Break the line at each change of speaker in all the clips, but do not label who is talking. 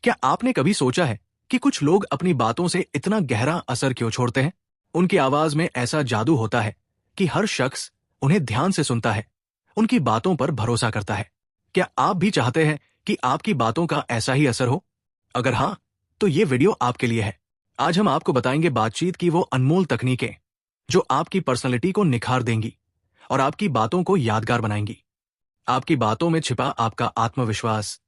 क्या आपने कभी सोचा है कि कुछ लोग अपनी बातों से इतना गहरा असर क्यों छोड़ते हैं? उनकी आवाज में ऐसा जादू होता है कि हर शख्स उन्हें ध्यान से सुनता है, उनकी बातों पर भरोसा करता है। क्या आप भी चाहते हैं कि आपकी बातों का ऐसा ही असर हो? अगर हाँ, तो ये वीडियो आपके लिए है। आज हम आपको बताएंगे बातचीत की वो अनमोल तकनीकें जो आपकी पर्सनैलिटी को निखार देंगी और आपकी बातों को यादगार बनाएंगी। आपकी बातों में छिपा आपका आत्मविश्वास,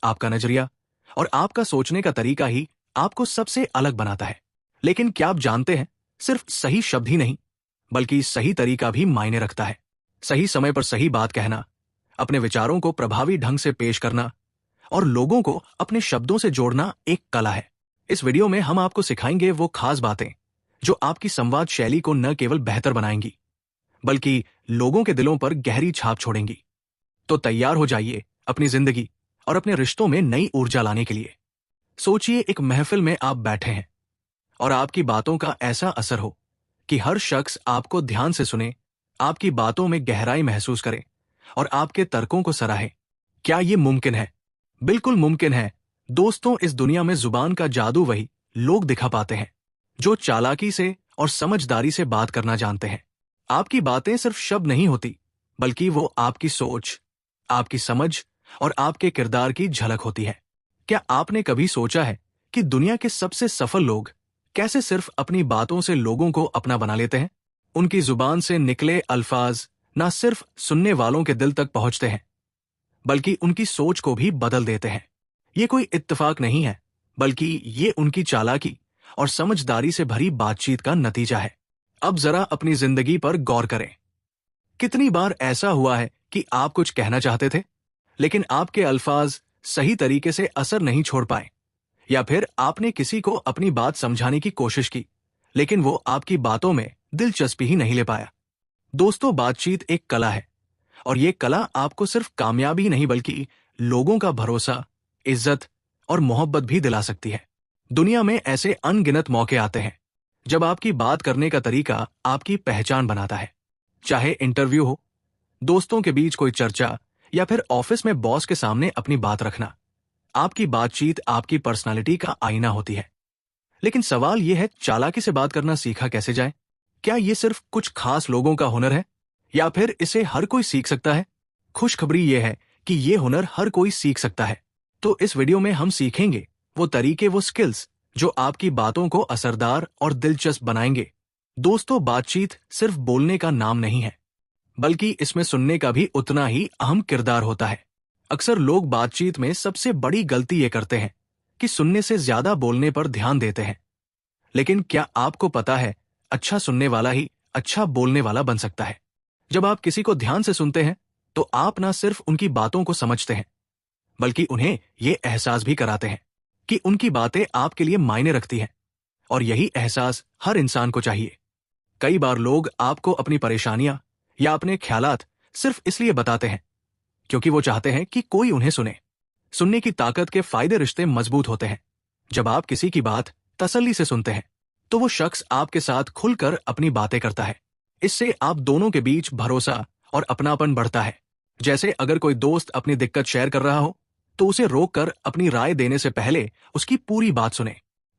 आपका नजरिया और आपका सोचने का तरीका ही आपको सबसे अलग बनाता है। लेकिन क्या आप जानते हैं, सिर्फ सही शब्द ही नहीं, बल्कि सही तरीका भी मायने रखता है। सही समय पर सही बात कहना, अपने विचारों को प्रभावी ढंग से पेश करना और लोगों को अपने शब्दों से जोड़ना एक कला है। इस वीडियो में हम आपको सिखाएंगे वो खास बातें जो आपकी संवाद शैली को न केवल बेहतर बनाएंगी, बल्कि लोगों के दिलों पर गहरी छाप छोड़ेंगी। तो तैयार हो जाइए अपनी जिंदगी और अपने रिश्तों में नई ऊर्जा लाने के लिए। सोचिए, एक महफिल में आप बैठे हैं और आपकी बातों का ऐसा असर हो कि हर शख्स आपको ध्यान से सुने, आपकी बातों में गहराई महसूस करे और आपके तर्कों को सराहे। क्या ये मुमकिन है? बिल्कुल मुमकिन है। दोस्तों, इस दुनिया में जुबान का जादू वही लोग दिखा पाते हैं जो चालाकी से और समझदारी से बात करना जानते हैं। आपकी बातें सिर्फ शब्द नहीं होती, बल्कि वो आपकी सोच, आपकी समझ और आपके किरदार की झलक होती है। क्या आपने कभी सोचा है कि दुनिया के सबसे सफल लोग कैसे सिर्फ अपनी बातों से लोगों को अपना बना लेते हैं? उनकी जुबान से निकले अल्फाज ना सिर्फ सुनने वालों के दिल तक पहुंचते हैं, बल्कि उनकी सोच को भी बदल देते हैं। ये कोई इत्तेफाक नहीं है, बल्कि ये उनकी चालाकी और समझदारी से भरी बातचीत का नतीजा है। अब जरा अपनी जिंदगी पर गौर करें। कितनी बार ऐसा हुआ है कि आप कुछ कहना चाहते थे, लेकिन आपके अल्फाज सही तरीके से असर नहीं छोड़ पाए, या फिर आपने किसी को अपनी बात समझाने की कोशिश की, लेकिन वो आपकी बातों में दिलचस्पी ही नहीं ले पाया। दोस्तों, बातचीत एक कला है और ये कला आपको सिर्फ कामयाबी नहीं, बल्कि लोगों का भरोसा, इज्जत और मोहब्बत भी दिला सकती है। दुनिया में ऐसे अनगिनत मौके आते हैं जब आपकी बात करने का तरीका आपकी पहचान बनाता है। चाहे इंटरव्यू हो, दोस्तों के बीच कोई चर्चा, या फिर ऑफिस में बॉस के सामने अपनी बात रखना, आपकी बातचीत आपकी पर्सनालिटी का आईना होती है। लेकिन सवाल यह है, चालाकी से बात करना सीखा कैसे जाए? क्या ये सिर्फ कुछ खास लोगों का हुनर है, या फिर इसे हर कोई सीख सकता है? खुशखबरी यह है कि ये हुनर हर कोई सीख सकता है। तो इस वीडियो में हम सीखेंगे वो तरीके, वो स्किल्स जो आपकी बातों को असरदार और दिलचस्प बनाएंगे। दोस्तों, बातचीत सिर्फ बोलने का नाम नहीं है, बल्कि इसमें सुनने का भी उतना ही अहम किरदार होता है। अक्सर लोग बातचीत में सबसे बड़ी गलती ये करते हैं कि सुनने से ज्यादा बोलने पर ध्यान देते हैं। लेकिन क्या आपको पता है, अच्छा सुनने वाला ही अच्छा बोलने वाला बन सकता है। जब आप किसी को ध्यान से सुनते हैं, तो आप ना सिर्फ उनकी बातों को समझते हैं, बल्कि उन्हें ये एहसास भी कराते हैं कि उनकी बातें आपके लिए मायने रखती हैं, और यही एहसास हर इंसान को चाहिए। कई बार लोग आपको अपनी परेशानियां या अपने ख्यालात सिर्फ इसलिए बताते हैं क्योंकि वो चाहते हैं कि कोई उन्हें सुने। सुनने की ताकत के फायदे रिश्ते मजबूत होते हैं। जब आप किसी की बात तसल्ली से सुनते हैं, तो वो शख्स आपके साथ खुलकर अपनी बातें करता है। इससे आप दोनों के बीच भरोसा और अपनापन बढ़ता है। जैसे अगर कोई दोस्त अपनी दिक्कत शेयर कर रहा हो, तो उसे रोककर अपनी राय देने से पहले उसकी पूरी बात सुने।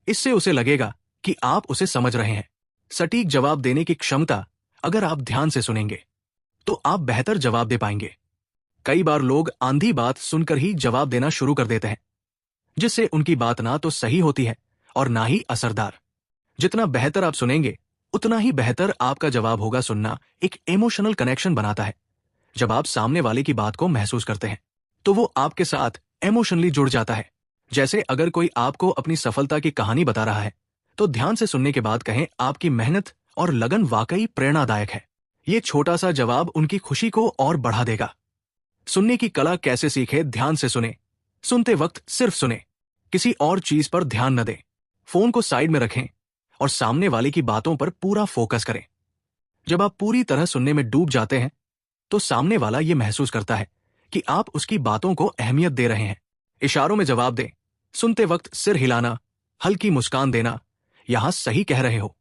इससे उसे लगेगा कि आप उसे समझ रहे हैं। सटीक जवाब देने की क्षमता, अगर आप ध्यान से सुनेंगे, तो आप बेहतर जवाब दे पाएंगे। कई बार लोग आंधी बात सुनकर ही जवाब देना शुरू कर देते हैं, जिससे उनकी बात ना तो सही होती है और ना ही असरदार। जितना बेहतर आप सुनेंगे, उतना ही बेहतर आपका जवाब होगा। सुनना एक इमोशनल कनेक्शन बनाता है। जब आप सामने वाले की बात को महसूस करते हैं, तो वो आपके साथ इमोशनली जुड़ जाता है। जैसे अगर कोई आपको अपनी सफलता की कहानी बता रहा है, तो ध्यान से सुनने के बाद कहें, आपकी मेहनत और लगन वाकई प्रेरणादायक है। ये छोटा सा जवाब उनकी खुशी को और बढ़ा देगा। सुनने की कला कैसे सीखे? ध्यान से सुने। सुनते वक्त सिर्फ सुने, किसी और चीज पर ध्यान न दें। फोन को साइड में रखें और सामने वाले की बातों पर पूरा फोकस करें। जब आप पूरी तरह सुनने में डूब जाते हैं, तो सामने वाला ये महसूस करता है कि आप उसकी बातों को अहमियत दे रहे हैं। इशारों में जवाब दें। सुनते वक्त सिर हिलाना, हल्की मुस्कान देना, यहां सही कह रहे हो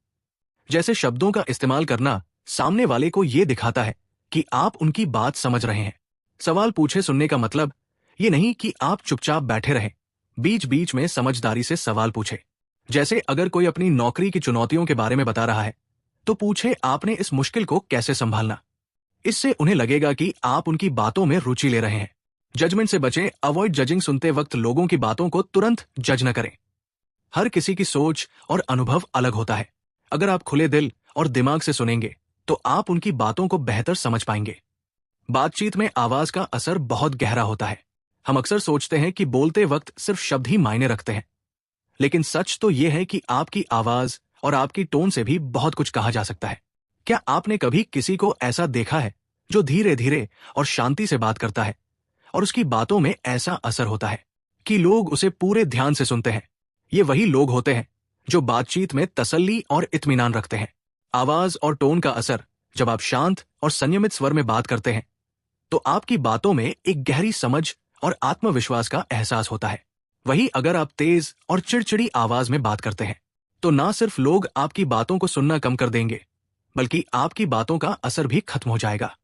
जैसे शब्दों का इस्तेमाल करना सामने वाले को यह दिखाता है कि आप उनकी बात समझ रहे हैं। सवाल पूछे सुनने का मतलब ये नहीं कि आप चुपचाप बैठे रहें, बीच बीच में समझदारी से सवाल पूछे। जैसे अगर कोई अपनी नौकरी की चुनौतियों के बारे में बता रहा है तो पूछे, आपने इस मुश्किल को कैसे संभालना। इससे उन्हें लगेगा कि आप उनकी बातों में रुचि ले रहे हैं। जजमेंट से बचें। Avoid judging. सुनते वक्त लोगों की बातों को तुरंत जज न करें। हर किसी की सोच और अनुभव अलग होता है। अगर आप खुले दिल और दिमाग से सुनेंगे तो आप उनकी बातों को बेहतर समझ पाएंगे। बातचीत में आवाज का असर बहुत गहरा होता है। हम अक्सर सोचते हैं कि बोलते वक्त सिर्फ शब्द ही मायने रखते हैं, लेकिन सच तो यह है कि आपकी आवाज और आपकी टोन से भी बहुत कुछ कहा जा सकता है। क्या आपने कभी किसी को ऐसा देखा है जो धीरे धीरे और शांति से बात करता है और उसकी बातों में ऐसा असर होता है कि लोग उसे पूरे ध्यान से सुनते हैं? ये वही लोग होते हैं जो बातचीत में तसल्ली और इत्मीनान रखते हैं। आवाज और टोन का असर। जब आप शांत और संयमित स्वर में बात करते हैं तो आपकी बातों में एक गहरी समझ और आत्मविश्वास का एहसास होता है। वहीं अगर आप तेज और चिड़चिड़ी आवाज में बात करते हैं तो ना सिर्फ लोग आपकी बातों को सुनना कम कर देंगे, बल्कि आपकी बातों का असर भी खत्म हो जाएगा।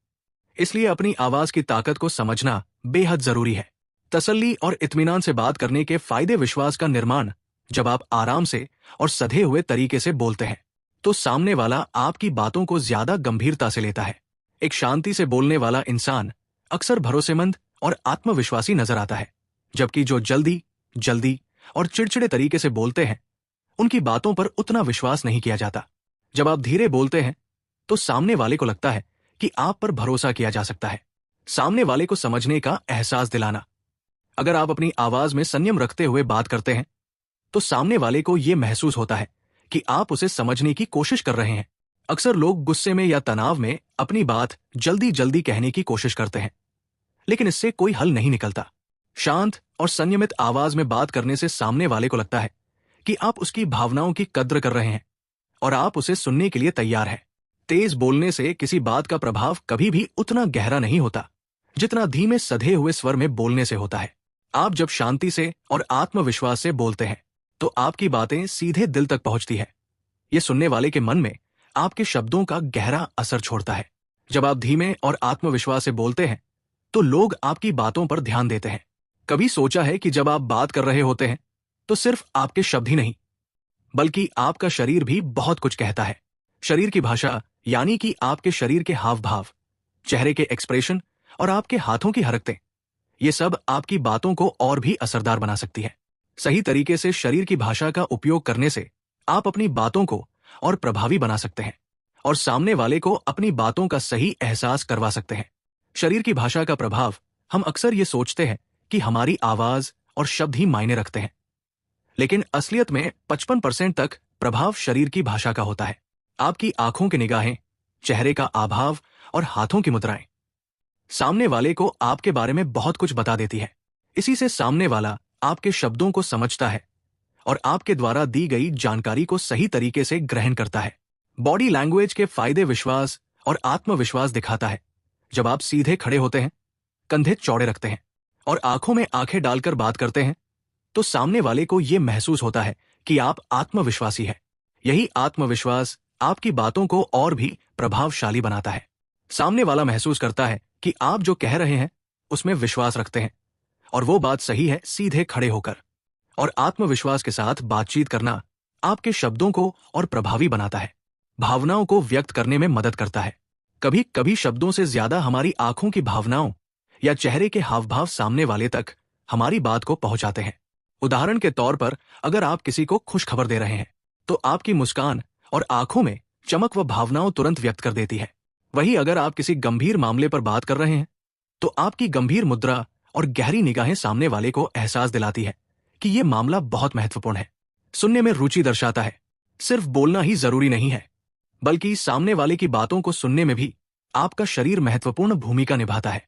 इसलिए अपनी आवाज की ताकत को समझना बेहद जरूरी है। तसल्ली और इत्मीनान से बात करने के फायदे। विश्वास का निर्माण। जब आप आराम से और सधे हुए तरीके से बोलते हैं तो सामने वाला आपकी बातों को ज्यादा गंभीरता से लेता है। एक शांति से बोलने वाला इंसान अक्सर भरोसेमंद और आत्मविश्वासी नजर आता है, जबकि जो जल्दी और चिड़चिड़े तरीके से बोलते हैं उनकी बातों पर उतना विश्वास नहीं किया जाता। जब आप धीरे बोलते हैं तो सामने वाले को लगता है कि आप पर भरोसा किया जा सकता है। सामने वाले को समझने का एहसास दिलाना। अगर आप अपनी आवाज में संयम रखते हुए बात करते हैं तो सामने वाले को यह महसूस होता है कि आप उसे समझने की कोशिश कर रहे हैं। अक्सर लोग गुस्से में या तनाव में अपनी बात जल्दी कहने की कोशिश करते हैं, लेकिन इससे कोई हल नहीं निकलता। शांत और संयमित आवाज में बात करने से सामने वाले को लगता है कि आप उसकी भावनाओं की कद्र कर रहे हैं और आप उसे सुनने के लिए तैयार हैं। तेज बोलने से किसी बात का प्रभाव कभी भी उतना गहरा नहीं होता जितना धीमे सधे हुए स्वर में बोलने से होता है। आप जब शांति से और आत्मविश्वास से बोलते हैं तो आपकी बातें सीधे दिल तक पहुंचती है। ये सुनने वाले के मन में आपके शब्दों का गहरा असर छोड़ता है। जब आप धीमे और आत्मविश्वास से बोलते हैं तो लोग आपकी बातों पर ध्यान देते हैं। कभी सोचा है कि जब आप बात कर रहे होते हैं तो सिर्फ आपके शब्द ही नहीं, बल्कि आपका शरीर भी बहुत कुछ कहता है। शरीर की भाषा, यानी कि आपके शरीर के हाव भाव, चेहरे के एक्सप्रेशन और आपके हाथों की हरकतें, ये सब आपकी बातों को और भी असरदार बना सकती है। सही तरीके से शरीर की भाषा का उपयोग करने से आप अपनी बातों को और प्रभावी बना सकते हैं और सामने वाले को अपनी बातों का सही एहसास करवा सकते हैं। शरीर की भाषा का प्रभाव। हम अक्सर ये सोचते हैं कि हमारी आवाज और शब्द ही मायने रखते हैं, लेकिन असलियत में 55% तक प्रभाव शरीर की भाषा का होता है। आपकी आंखों की निगाहें, चेहरे का आभाव और हाथों की मुद्राएं सामने वाले को आपके बारे में बहुत कुछ बता देती है। इसी से सामने वाला आपके शब्दों को समझता है और आपके द्वारा दी गई जानकारी को सही तरीके से ग्रहण करता है। बॉडी लैंग्वेज के फायदे। विश्वास और आत्मविश्वास दिखाता है। जब आप सीधे खड़े होते हैं, कंधे चौड़े रखते हैं और आंखों में आंखें डालकर बात करते हैं तो सामने वाले को यह महसूस होता है कि आप आत्मविश्वासी हैं। यही आत्मविश्वास आपकी बातों को और भी प्रभावशाली बनाता है। सामने वाला महसूस करता है कि आप जो कह रहे हैं उसमें विश्वास रखते हैं और वो बात सही है। सीधे खड़े होकर और आत्मविश्वास के साथ बातचीत करना आपके शब्दों को और प्रभावी बनाता है, भावनाओं को व्यक्त करने में मदद करता है। कभी कभी शब्दों से ज्यादा हमारी आंखों की भावनाओं या चेहरे के हावभाव सामने वाले तक हमारी बात को पहुंचाते हैं। उदाहरण के तौर पर, अगर आप किसी को खुश खबर दे रहे हैं तो आपकी मुस्कान और आंखों में चमक व भावनाओं तुरंत व्यक्त कर देती है। वहीं अगर आप किसी गंभीर मामले पर बात कर रहे हैं तो आपकी गंभीर मुद्रा और गहरी निगाहें सामने वाले को एहसास दिलाती है कि यह मामला बहुत महत्वपूर्ण है। सुनने में रुचि दर्शाता है। सिर्फ बोलना ही जरूरी नहीं है, बल्कि सामने वाले की बातों को सुनने में भी आपका शरीर महत्वपूर्ण भूमिका निभाता है।